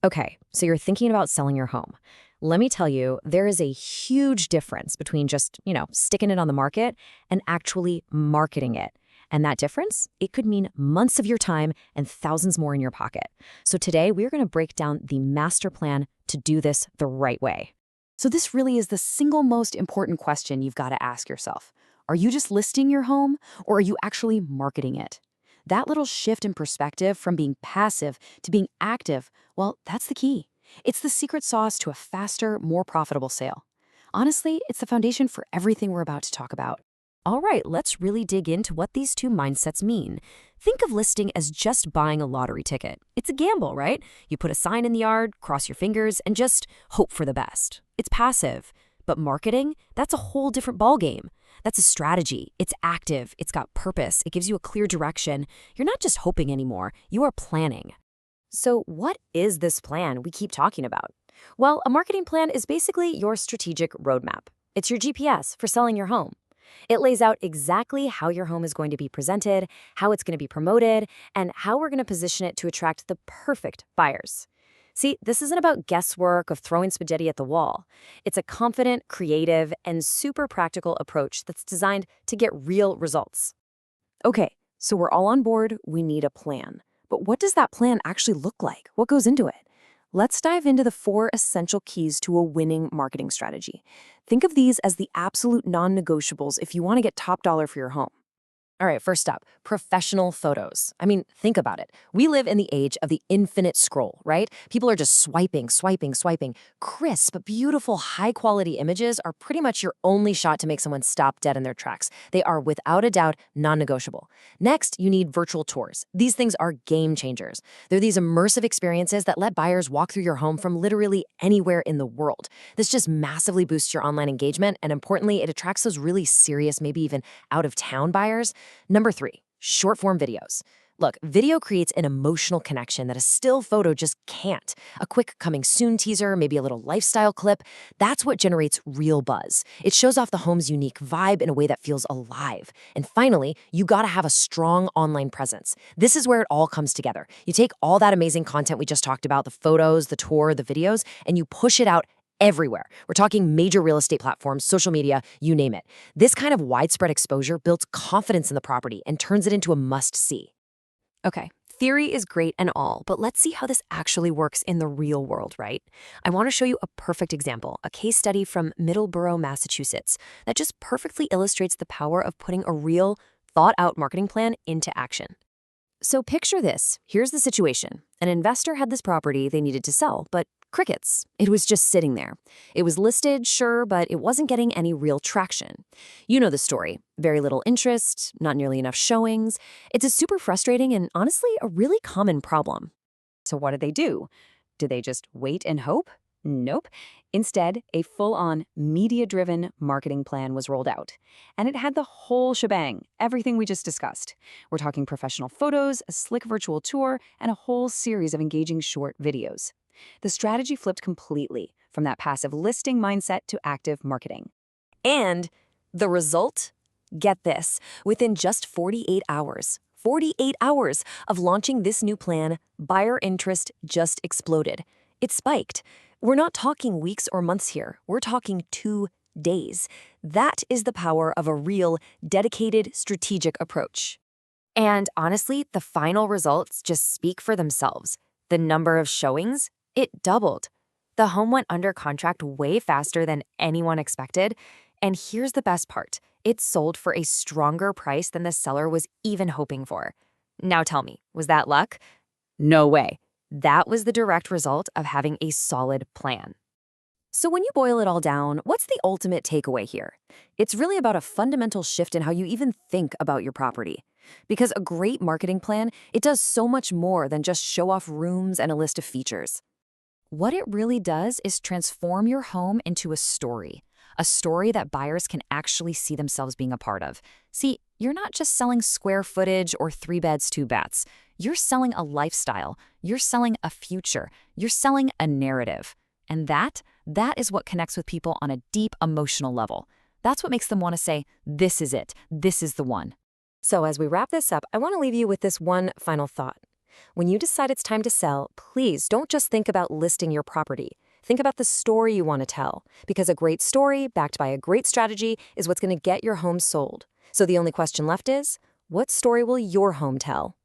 Okay, so you're thinking about selling your home. Let me tell you, there is a huge difference between just, sticking it on the market and actually marketing it. And that difference, it could mean months of your time and thousands more in your pocket. So today, we're going to break down the master plan to do this the right way. So this really is the single most important question you've got to ask yourself. Are you just listing your home, or are you actually marketing it? That little shift in perspective from being passive to being active, well, that's the key. It's the secret sauce to a faster, more profitable sale. Honestly, it's the foundation for everything we're about to talk about. All right, let's really dig into what these two mindsets mean. Think of listing as just buying a lottery ticket. It's a gamble, right? You put a sign in the yard, cross your fingers, and just hope for the best. It's passive. But marketing, that's a whole different ballgame. That's a strategy. It's active. It's got purpose. It gives you a clear direction. You're not just hoping anymore. You are planning. So what is this plan we keep talking about? Well, a marketing plan is basically your strategic roadmap. It's your GPS for selling your home. It lays out exactly how your home is going to be presented, how it's going to be promoted, and how we're going to position it to attract the perfect buyers. See, this isn't about guesswork of throwing spaghetti at the wall. It's a confident, creative, and super practical approach that's designed to get real results. Okay, so we're all on board. We need a plan. But what does that plan actually look like? What goes into it? Let's dive into the 4 essential keys to a winning marketing strategy. Think of these as the absolute non-negotiables if you want to get top dollar for your home. All right, first up, professional photos. I mean, think about it. We live in the age of the infinite scroll, right? People are just swiping, swiping, swiping. Crisp, beautiful, high-quality images are pretty much your only shot to make someone stop dead in their tracks. They are, without a doubt, non-negotiable. Next, you need virtual tours. These things are game changers. They're these immersive experiences that let buyers walk through your home from literally anywhere in the world. This just massively boosts your online engagement, and importantly, it attracts those really serious, maybe even out-of-town buyers. Number 3, short-form videos. Look, video creates an emotional connection that a still photo just can't. A quick coming soon teaser, maybe a little lifestyle clip, that's what generates real buzz. It shows off the home's unique vibe in a way that feels alive. And finally, you gotta have a strong online presence. This is where it all comes together. You take all that amazing content we just talked about, the photos, the tour, the videos, and you push it out everywhere. We're talking major real estate platforms, social media, you name it. This kind of widespread exposure builds confidence in the property and turns it into a must-see. Okay, theory is great and all, but let's see how this actually works in the real world, right? I want to show you a perfect example, a case study from Middleboro, Massachusetts, that just perfectly illustrates the power of putting a real, thought-out marketing plan into action. So picture this. Here's the situation. An investor had this property they needed to sell, but crickets. It was just sitting there. It was listed, sure, but it wasn't getting any real traction. You know the story. Very little interest, not nearly enough showings. It's a super frustrating and honestly a really common problem. So what did they do? Did they just wait and hope? Nope. Instead, a full-on, media-driven marketing plan was rolled out. And it had the whole shebang, everything we just discussed. We're talking professional photos, a slick virtual tour, and a whole series of engaging short videos. The strategy flipped completely from that passive listing mindset to active marketing. And the result? Get this, within just 48 hours of launching this new plan, buyer interest just exploded. It spiked. We're not talking weeks or months here. We're talking 2 days. That is the power of a real, dedicated, strategic approach. And honestly, the final results just speak for themselves. The number of showings, it doubled. The home went under contract way faster than anyone expected. And here's the best part. It sold for a stronger price than the seller was even hoping for. Now tell me, was that luck? No way. That was the direct result of having a solid plan. So when you boil it all down, what's the ultimate takeaway here? It's really about a fundamental shift in how you even think about your property. Because a great marketing plan, it does so much more than just show off rooms and a list of features. What it really does is transform your home into a story that buyers can actually see themselves being a part of. See, you're not just selling square footage or 3 beds, 2 baths. You're selling a lifestyle. You're selling a future. You're selling a narrative. And that is what connects with people on a deep emotional level. That's what makes them want to say, this is it. This is the one. So as we wrap this up, I want to leave you with this one final thought. When you decide it's time to sell, please don't just think about listing your property. Think about the story you want to tell, because a great story backed by a great strategy is what's going to get your home sold. So the only question left is, what story will your home tell?